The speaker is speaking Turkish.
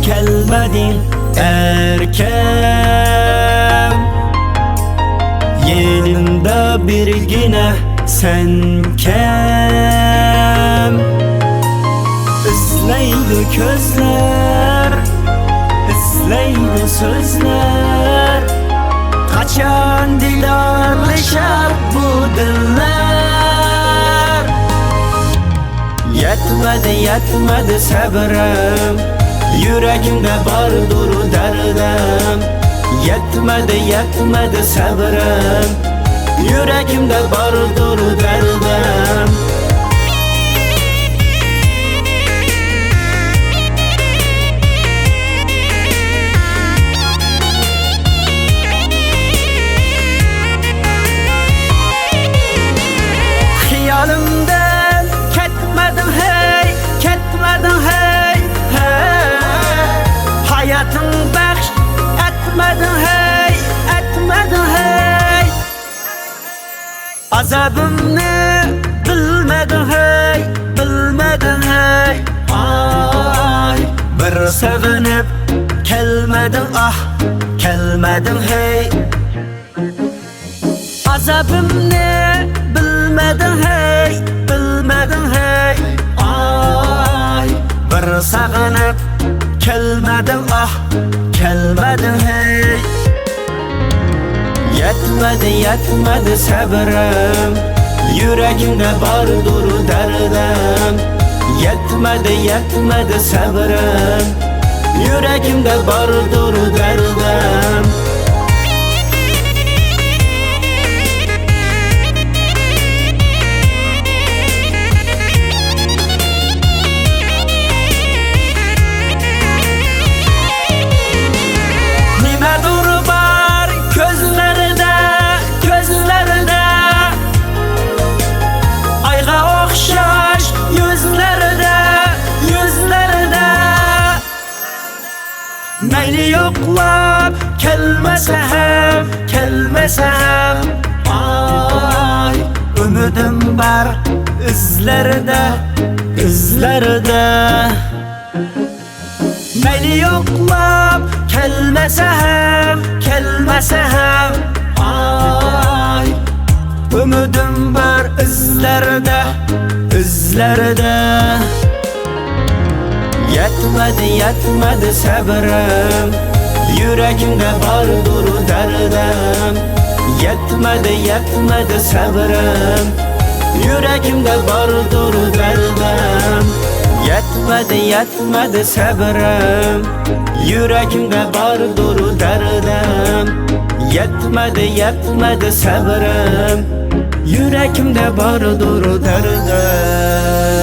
kelmedin erken. Yerimde birgine sen kem. İzleydi közler, izleydi sözler. Kaçan dilerleşer bu diller. Yetmedi sabrım, yüreğimde bardır derdim. Yetmedi sabrım, yüreğimde bardır derdim. Hayalimden ketmedin hey, ketmedin hey, hey. Hayatın bəxş etmedin hey, etmedin hey. Azabımı bilmedin hey, bilmedin hey. Ay, bir sevinip kelmedin ah, kelmedin hey. Azabımı bilmedin hey, bilmedin hey. Ay, bir sağınıp kelmedin ah, kelmedin hey. Yetmedi sabrım, yüreğimde bardır derdim. Yetmedi sabrım, yüreğimde bardır derdim. Meyli yoklab kelmesem, kelmesem. Ay, ümidim var izlerde, izlerde. Meyli yoklab kelmesem, kelmesem. Ay, ümidim var izlerde, izlerde. Yetmedi sabrım, yüreğimde bardır derdim. Yetmedi sabrım, yüreğimde bardır derdim. Yetmedi sabrım, yüreğimde bardır derdim. Yetmedi sabrım, yüreğimde bardır derdim.